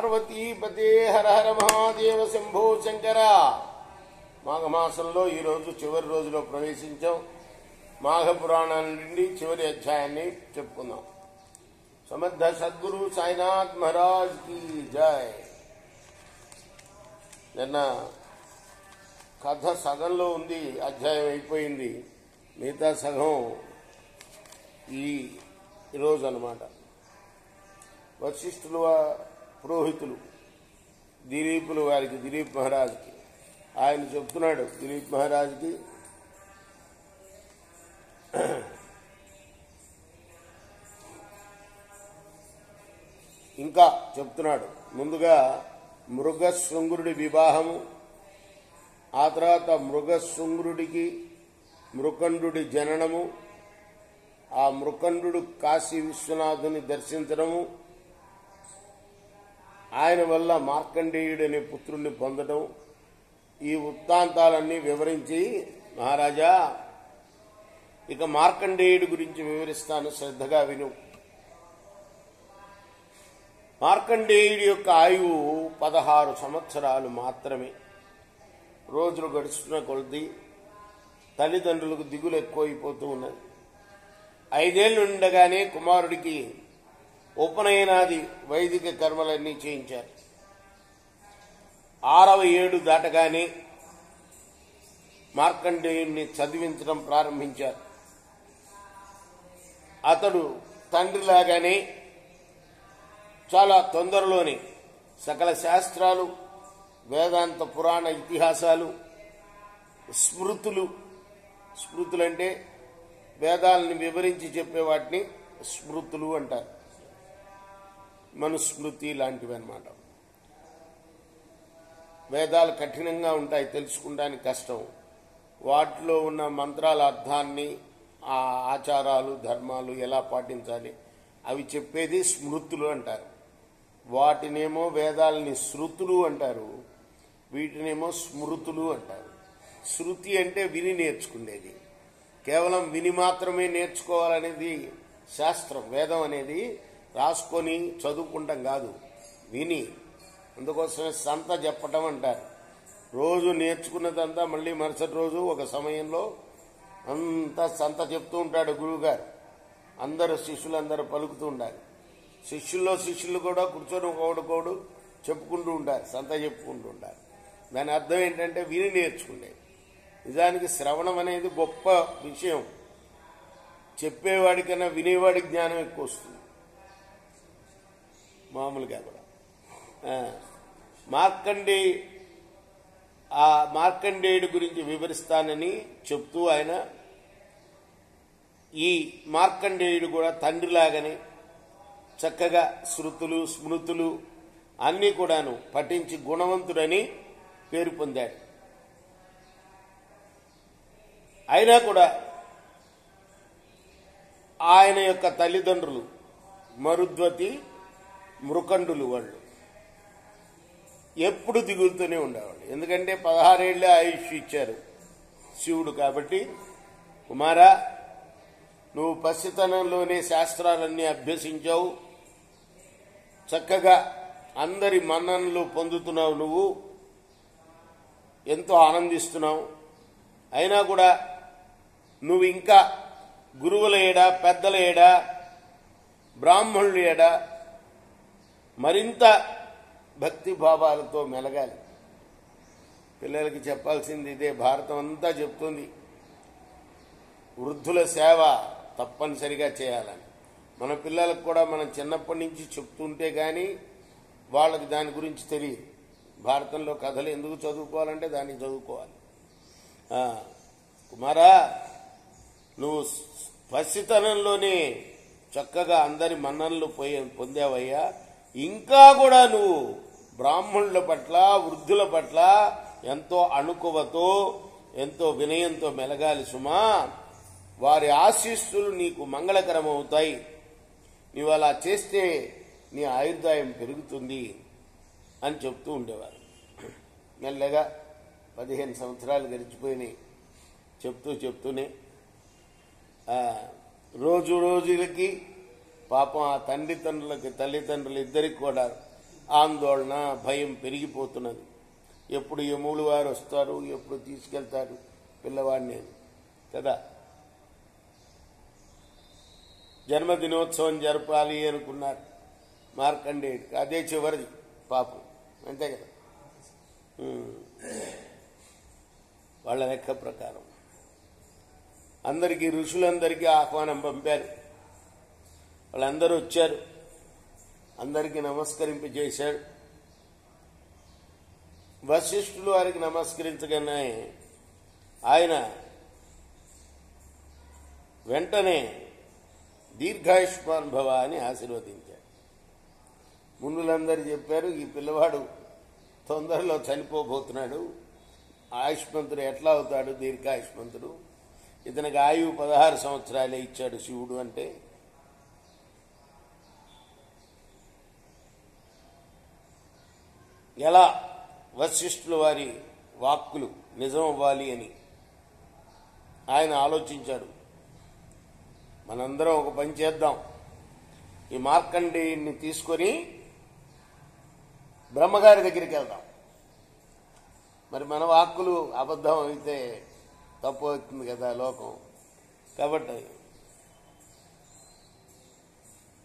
పార్వతీపతే హర హర మహాదేవ శంభో శంకర. మాఘమాసంలో ఈరోజు చివరి రోజులో ప్రవేశించాం. మాఘ పురాణం నుండి చివరి అధ్యాయాన్ని చెప్పుకుందాం. సమర్థ సద్గురు సాయినాథ్ మహారాజ్ కి జై. నిన్న కథ సగంలో ఉంది, అధ్యాయం అయిపోయింది. మిగతా సగం ఈ రోజు అన్నమాట. వశిష్ఠులు పురోహితులు దిలీపులు వారికి, దిలీప్ మహారాజుకి ఆయన చెప్తున్నాడు. దిలీప్ మహారాజుకి ఇంకా చెప్తున్నాడు. ముందుగా మృగశృంగురుడి వివాహము, ఆ తర్వాత మృగశృంగురుడికి మృకండుడి జననము, ఆ మృకండు కాశీ విశ్వనాథుని దర్శించడము, ఆయన వల్ల మార్కండేయుడనే పుత్రుణ్ణి పొందడం, ఈ వృత్తాంతాలన్నీ వివరించి, మహారాజా ఇక మార్కండేయుడి గురించి వివరిస్తాను, శ్రద్ధగా విను. మార్కండేయుడి యొక్క ఆయువు 16 సంవత్సరాలు మాత్రమే. రోజులు గడుస్తున్న కొలది తల్లిదండ్రులకు దిగులు ఎక్కువైపోతూ ఉన్నది. 5 ఏళ్ళు ఉండగానే కుమారుడికి ఉపనయనాది వైదిక కర్మలన్నీ చేయించారు. 6వ ఏడు దాటగానే మార్కండేయుణ్ణి చదివించడం ప్రారంభించారు. అతడు తండ్రిలాగానే చాలా తొందరలోనే సకల శాస్త్రాలు, వేదాంత పురాణ ఇతిహాసాలు, స్మృతులంటే వేదాలని వివరించి చెప్పే వాటిని స్మృతులు అంటారు. మనుస్మృతి లాంటివి అన్నమాట. వేదాలు కఠినంగా ఉంటాయి, తెలుసుకోవడానికి కష్టం. వాటిలో ఉన్న మంత్రాల అర్థాన్ని, ఆ ఆచారాలు ధర్మాలు ఎలా పాటించాలి అవి చెప్పేది స్మృతులు అంటారు. వాటినేమో వేదాలని శృతులు అంటారు, వీటినేమో స్మృతులు అంటారు. శృతి అంటే విని నేర్చుకునేది, కేవలం విని మాత్రమే నేర్చుకోవాలనేది శాస్త్రం. వేదం అనేది రాసుకొని చదువుకుంటాం కాదు, విని. అందుకోసమే సంత చెప్పటం అంటారు. రోజు నేర్చుకున్నదంతా మళ్ళీ మరుసటి రోజు ఒక సమయంలో అంతా సంత చెప్తూ ఉంటాడు గురువుగారు. అందరూ శిష్యులందరూ పలుకుతూ ఉండాలి. శిష్యులు కూడా కూర్చొని ఒకడు చెప్పుకుంటూ ఉంటారు, సంత చెప్పుకుంటూ ఉంటారు. దాని అర్థం ఏంటంటే విని నేర్చుకునేది. నిజానికి శ్రవణం అనేది గొప్ప విషయం. చెప్పేవాడికన్నా వినేవాడి జ్ఞానం ఎక్కువ వస్తుంది మామూలుగా కూడా. మార్కండేయుడి గురించి వివరిస్తానని చెప్తూ ఆయన, ఈ మార్కండేయుడు కూడా తండ్రిలాగానే చక్కగా శృతులు స్మృతులు అన్నీ కూడాను పఠించి గుణవంతుడని పేరు పొందాడు. అయినా కూడా ఆయన యొక్క తల్లిదండ్రులు మరుద్వతి, మృకండులు వాళ్ళు ఎప్పుడు దిగులుతూనే ఉండేవాళ్ళు. ఎందుకంటే 16 ఏళ్లే ఆయుష్ ఇచ్చారు శివుడు కాబట్టి. కుమారా, నువ్వు పసితనంలోనే శాస్త్రాలన్నీ అభ్యసించావు, చక్కగా అందరి మన్ననలు పొందుతున్నావు, నువ్వు ఎంతో ఆనందిస్తున్నావు. అయినా కూడా నువ్వు ఇంకా గురువుల ఏడా, పెద్దల ఏడా, బ్రాహ్మణుల ఏడా మరింత భక్తి భావాలతో మెలగాలి. పిల్లలకి చెప్పాల్సింది ఇదే, భారతం అంతా చెప్తుంది. వృద్ధుల సేవ తప్పనిసరిగా చేయాలని. మన పిల్లలకు కూడా మనం చిన్నప్పటి నుంచి చెప్తుంటే కానీ వాళ్ళకి దాని గురించి తెలియదు. భారతంలో కథలు ఎందుకు చదువుకోవాలంటే దాన్ని చదువుకోవాలి. కుమారా, నువ్వు పసితనంలోనే చక్కగా అందరి మన్ననలు పొందావయ్యా. ఇంకా కూడా నువ్వు బ్రాహ్మణుల పట్ల, వృద్ధుల పట్ల ఎంతో అణుకువతో, ఎంతో వినయంతో మెలగాలి సుమా. వారి ఆశీస్సులు నీకు మంగళకరమవుతాయి. నీవు అలా చేస్తే నీ ఆయుర్దాయం పెరుగుతుంది అని చెప్తూ ఉండేవారు. మెల్లగా 15 సంవత్సరాలు గడిచిపోయినాయి. చెప్తూనే రోజులకి పాపం ఆ తల్లిదండ్రులు ఇద్దరికి కూడా ఆందోళన భయం పెరిగిపోతున్నది. ఎప్పుడు యములు వారు వస్తారు, ఎప్పుడు తీసుకెళ్తారు పిల్లవాడిని కదా. జన్మదినోత్సవం జరపాలి అనుకున్నారు మార్కండేయుడికి, అదే చివరిది పాపం, అంతే కదా. వాళ్ళ లెక్క ప్రకారం అందరికీ ఋషులందరికీ ఆహ్వానం పంపారు. వాళ్ళందరూ వచ్చారు, అందరికీ నమస్కరింపజేశాడు. వశిష్ఠులు వారికి నమస్కరించగానే ఆయన వెంటనే దీర్ఘాయుష్మాన్ భవ అని ఆశీర్వదించాడు. మునులందరూ చెప్పారు, ఈ పిల్లవాడు తొందరలో చనిపోబోతున్నాడు, ఆయుష్మంతుడు ఎట్లా అవుతాడు, దీర్ఘాయుష్మంతుడు, ఇతనికి ఆయువు 16 సంవత్సరాలే ఇచ్చాడు శివుడు అంటే. ఎలా వశిష్ఠుల వారి వాక్కులు నిజం అవ్వాలి అని ఆయన ఆలోచించాడు. మనందరం ఒక పని చేద్దాం, ఈ మార్కండేయుడిని తీసుకొని బ్రహ్మగారి దగ్గరికి వెళ్దాం. మరి మన వాక్కులు అబద్ధం అయితే తప్పు అవుతుంది కదా లోకం. కాబట్టి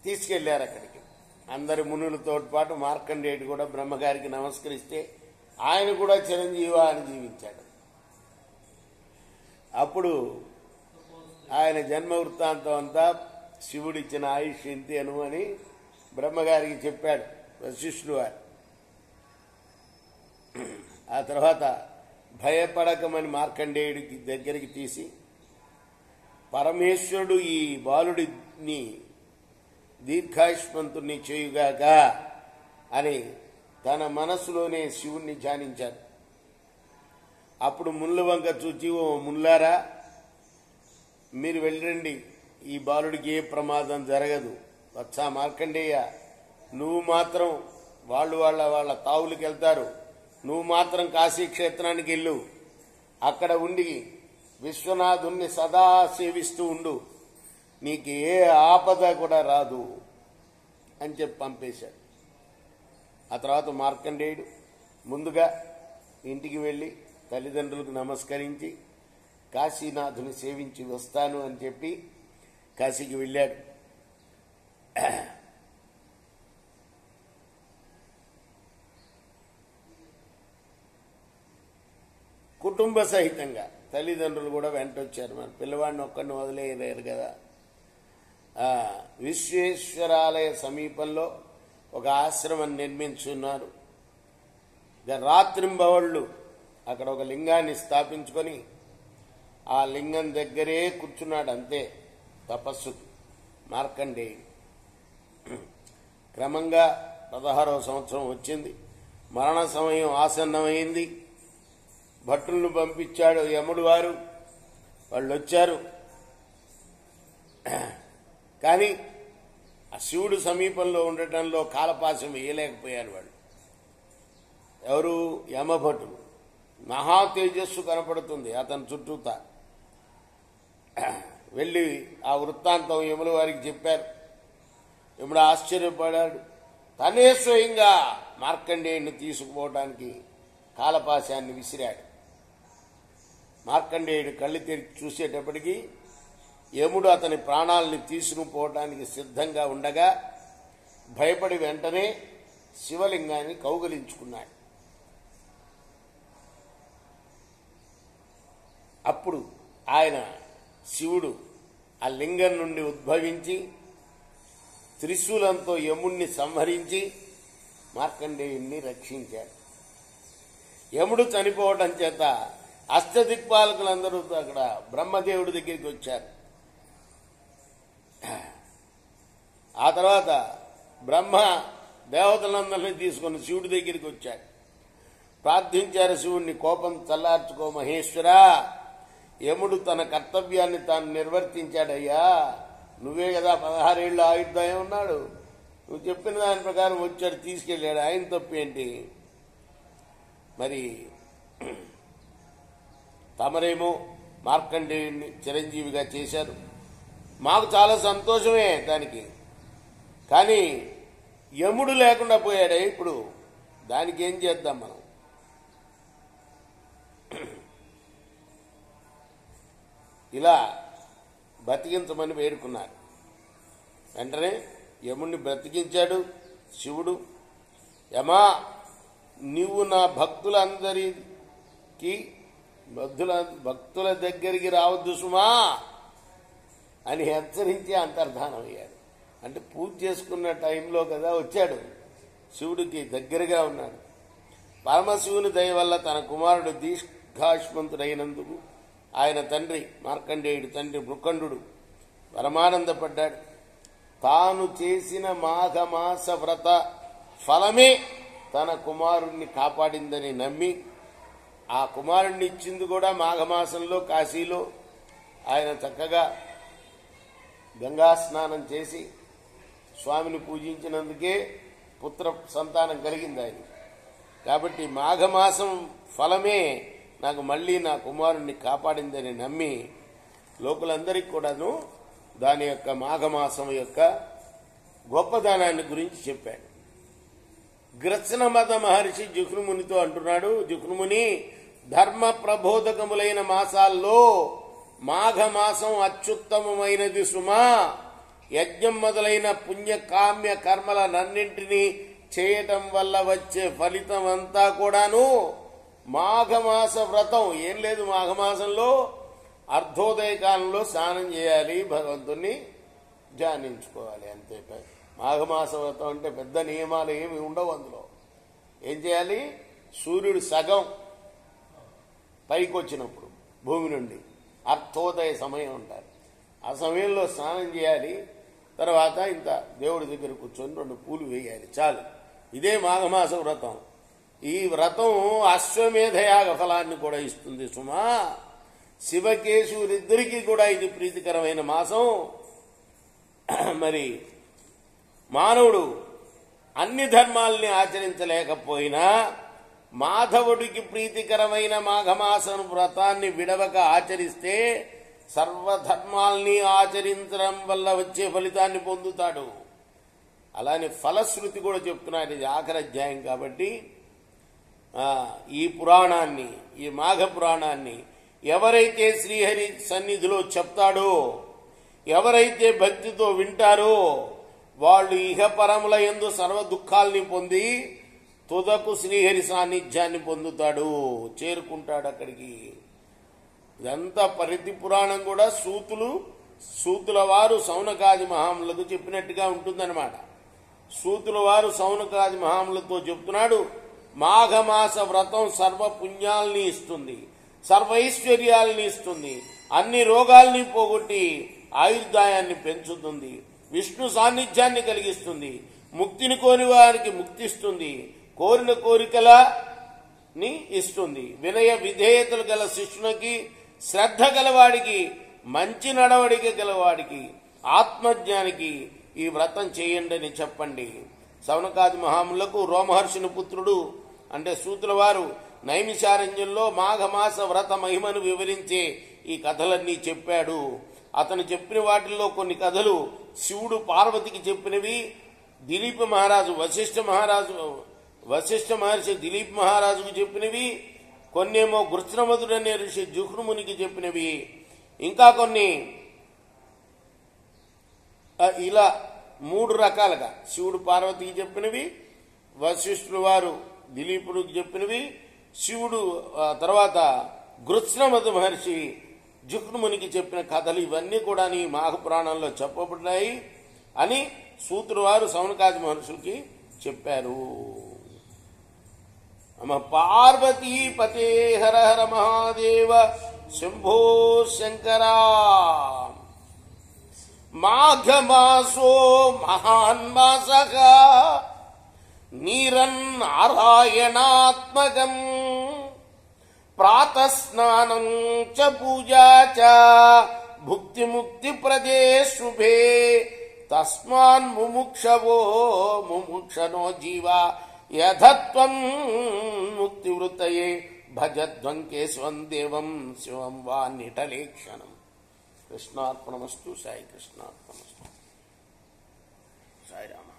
తీసుకెళ్లారు అక్కడికి. అందరి మునులతో పాటు మార్కండేయుడు కూడా బ్రహ్మగారికి నమస్కరిస్తే ఆయన కూడా చిరంజీవా అని జీవించాడు. అప్పుడు ఆయన జన్మ వృత్తాంతం అంతా శివుడిచ్చిన ఆయుష్ ఇంతేను అని బ్రహ్మగారికి చెప్పాడు వశిష్ఠుడు వారు. ఆ తర్వాత భయపడకమని మార్కండేయుడికి దగ్గరికి తీసి, పరమేశ్వరుడు ఈ బాలుడిని దీర్ఘాయుష్మంతుణ్ణి చేయుగాక అని తన మనస్సులోనే శివుణ్ణి ధ్యానించాడు. అప్పుడు ముళ్ళ వంక చూచి, ఓ ముల్లారా, మీరు వెళ్ళండి, ఈ బాలుడికి ఏ ప్రమాదం జరగదు. వత్సా మార్కండేయ, నువ్వు మాత్రం వాళ్ళ తావులకు వెళ్తారు, నువ్వు మాత్రం కాశీ క్షేత్రానికి వెళ్ళు, అక్కడ ఉండి విశ్వనాథుణ్ణి సదా సేవిస్తూ ఉండు, నీకు ఏ ఆపద కూడా రాదు అని చెప్పి పంపేశాడు. ఆ తర్వాత మార్కండేయుడు ముందుగా ఇంటికి వెళ్ళి తల్లిదండ్రులకు నమస్కరించి కాశీనాథుని సేవించి వస్తాను అని చెప్పి కాశీకి వెళ్ళాడు. కుటుంబ సహితంగా తల్లిదండ్రులు కూడా వెంటొచ్చారు. మన పిల్లవాడిని ఒక్కడిని వదిలేయలేరు కదా. విశ్వేశ్వరాలయ సమీపంలో ఒక ఆశ్రమం నిర్మించున్నారు. రాత్రింబవళ్ళు అక్కడ ఒక లింగాన్ని స్థాపించుకొని ఆ లింగం దగ్గరే కూర్చున్నాడు. అంతే తపస్సు మార్కండేయుడు. క్రమంగా 16వ సంవత్సరం వచ్చింది. మరణ సమయం ఆసన్నమైంది. భటులను పంపించాడు యముడు వారు. వాళ్ళు వచ్చారు. కానీ ఆ శివుడు సమీపంలో ఉండటంలో కాలపాశం వేయలేకపోయారు వాళ్ళు. ఎవరు? యమభటులు. మహా తేజస్సు కనపడుతుంది అతని చుట్టూతా. వెళ్ళి ఆ వృత్తాంతం యముల వారికి చెప్పారు. యముడు ఆశ్చర్యపడాడు. తనే స్వయంగా మార్కండేయుడిని తీసుకుపోవడానికి కాలపాశాన్ని విసిరాడు. మార్కండేయుడు కళ్ళు తెరిచి చూసేటప్పటికీ యముడు అతని ప్రాణాలని తీసుకుపోవడానికి సిద్ధంగా ఉండగా భయపడి వెంటనే శివలింగాన్ని కౌగలించుకున్నాడు. అప్పుడు ఆయన శివుడు ఆ లింగం నుండి ఉద్భవించి త్రిశూలంతో యముణ్ణి సంహరించి మార్కండేయుణ్ణి రక్షించాడు. యముడు చనిపోవడం చేత అష్టదిక్పాలకులందరూ అక్కడ బ్రహ్మదేవుడి దగ్గరికి వచ్చారు. ఆ తర్వాత బ్రహ్మ దేవతలందరినీ తీసుకుని శివుడి దగ్గరికి వచ్చాడు. ప్రార్థించారు శివుణ్ణి, కోపం చల్లార్చుకో మహేశ్వరా, యముడు తన కర్తవ్యాన్ని తాను నిర్వర్తించాడయ్యా, నువ్వే కదా 16 ఏళ్ళు ఆయుర్దాయం ఉన్నాడు, నువ్వు చెప్పిన దాని ప్రకారం వచ్చాడు, తీసుకెళ్ళాడు, ఆయన తప్పేంటి? మరి తమరేమో మార్కండేయుడిని చిరంజీవిగా చేశారు, మాకు చాలా సంతోషమే దానికి. కానీ యముడు లేకుండా పోయాడే ఇప్పుడు, దానికి ఏం చేద్దాం మనం? ఇలా బ్రతికించమని వేడుకున్నారు. వెంటనే యముడిని బ్రతికించాడు శివుడు. యమా, నీవు నా భక్తులందరికీ భక్తుల దగ్గరికి రావద్దు సుమా అని హెచ్చరించి అంతర్ధానం అయ్యాడు. అంటే పూజ చేసుకున్న టైంలో కదా వచ్చాడు, శివుడికి దగ్గరగా ఉన్నాడు. పరమశివుని దయ వల్ల తన కుమారుడు దీర్ఘాయుష్మంతుడైనందుకు ఆయన తండ్రి మార్కండేయుడు తండ్రి మృకండు పరమానందపడ్డాడు. తాను చేసిన మాఘమాస వ్రత ఫలమే తన కుమారుణ్ణి కాపాడిందని నమ్మి, ఆ కుమారుణ్ణి ఇచ్చింది కూడా మాఘమాసంలో కాశీలో ఆయన చక్కగా గంగా స్నానం చేసి స్వామిని పూజించినందుకే పుత్ర సంతానం కలిగింది ఆయన. కాబట్టి మాఘమాసం ఫలమే నాకు మళ్ళీ నా కుమారుణ్ణి కాపాడిందని నమ్మి లోకులందరికీ కూడాను దాని యొక్క మాఘమాసం యొక్క గొప్పదనాన్ని గురించి చెప్పాడు. గ్రత్సనమద మహర్షి జుహ్నుమునితో అంటున్నాడు, జుహ్నుముని, ధర్మ ప్రబోధకములైన మాసాల్లో మాఘమాసం అత్యుత్తమమైనది సుమా. యజ్ఞం మొదలైన పుణ్యకామ్య కర్మలనన్నింటినీ చేయటం వల్ల వచ్చే ఫలితం అంతా కూడాను మాఘమాస వ్రతం. ఏం లేదు, మాఘమాసంలో అర్ధోదయ కాలంలో స్నానం చేయాలి, భగవంతుణ్ణి ధ్యానించుకోవాలి, అంతే. మాఘమాస వ్రతం అంటే పెద్ద నియమాలు ఏమి ఉండవు. అందులో ఏం చేయాలి? సూర్యుడు సగం పైకి వచ్చినప్పుడు భూమి నుండి అర్ధోదయ సమయం ఉంటారు, ఆ సమయంలో స్నానం చేయాలి. తర్వాత ఇంత దేవుడి దగ్గర కూర్చొని 2 పూలు వేయాలి, చాలు. ఇదే మాఘమాస వ్రతం. ఈ వ్రతం అశ్వమేధయాగ ఫలాన్ని కూడా ఇస్తుంది సుమా. శివకేశవులిద్దరికీ కూడా ఇది ప్రీతికరమైన మాసం. మరి మానవుడు అన్ని ధర్మాల్ని ఆచరించలేకపోయినా మాధవుడికి ప్రీతికరమైన మాఘమాసం వ్రతాన్ని విడవక ఆచరిస్తే సర్వధర్మాల్ని ఆచరించడం వల్ల వచ్చే ఫలితాన్ని పొందుతాడు. అలానే ఫలశ్రుతి కూడా చెప్తున్నారు, ఇది ఆఖరి అధ్యాయం కాబట్టి. ఈ పురాణాన్ని, ఈ మాఘ పురాణాన్ని ఎవరైతే శ్రీహరి సన్నిధిలో చెప్తాడో, ఎవరైతే భక్తితో వింటారో వాళ్ళు ఇహపరముల యందు సర్వ దుఃఖాల్ని పొంది తుదకు శ్రీహరి సాన్నిధ్యాన్ని పొందుతాడు, చేరుకుంటాడు అక్కడికి. ఇదంతా పరిధి పురాణం కూడా సూతుల వారు సౌనకాది మహాములకు చెప్పినట్టుగా ఉంటుందన్నమాట. సూతుల వారు సౌనకాది మహాములతో చెప్తున్నాడు, మాఘమాస వ్రతం సర్వ పుణ్యాల్ని ఇస్తుంది, సర్వైశ్వర్యాల్ని ఇస్తుంది, అన్ని రోగాల్ని పోగొట్టి ఆయుర్దాయాన్ని పెంచుతుంది, విష్ణు సాన్నిధ్యాన్ని కలిగిస్తుంది, ముక్తిని కోరి వారికి ముక్తిస్తుంది, కోరిన కోరికలని ఇస్తుంది, వినయ విధేయతలు గల శిష్యునికి, శ్రద్ధ గలవాడికి, మంచి నడవడిక గలవాడికి, ఆత్మజ్ఞానికి ఈ వ్రతం చేయండి అని చెప్పండి. సౌనకాది మహాములకు రోమహర్షుని పుత్రుడు అంటే సూతుల వారు నైమిషారణ్యంలో మాఘమాస వ్రత మహిమను వివరించే ఈ కథలన్నీ చెప్పాడు. అతను చెప్పిన వాటిల్లో కొన్ని కథలు శివుడు పార్వతికి చెప్పినవి, దిలీప మహారాజు వశిష్ఠ మహర్షి దిలీప్ మహారాజుకు చెప్పినవి, కొన్నేమో గృత్సనమధుడనే ఋషి జుహ్నుమునికి చెప్పినవి, ఇంకా కొన్ని ఇలా 3 రకాలుగా శివుడు పార్వతికి చెప్పినవి, వశిష్ఠుల వారు దిలీపుడికి చెప్పినవి, శివుడు తర్వాత గృత్సనమధు మహర్షి జుహ్నుమునికి చెప్పిన కథలు ఇవన్నీ కూడా ఈ మాఘ పురాణంలో చెప్పబడ్డాయి అని సూతుల వారు సౌనకాది మహర్షులకి చెప్పారు. నమ పార్వతీ పతే హర హర మహాదేవ శంభో శంకరా. మాఘమాసో మహాన్మాసః నీరన్నారాయణాత్మకం ప్రాతస్నానం చ పూజా చ భుక్తి ముక్తి ప్రదే శుభే తస్మాన్ ముముక్షనో జీవా యథత్వం ముక్తి వృత్తయే భజధ్వం కేశవం దేవం శివం వా నిటలేక్షణం. కృష్ణార్పణమస్తు. సాయి కృష్ణార్పణమస్తు. సాయి రామ.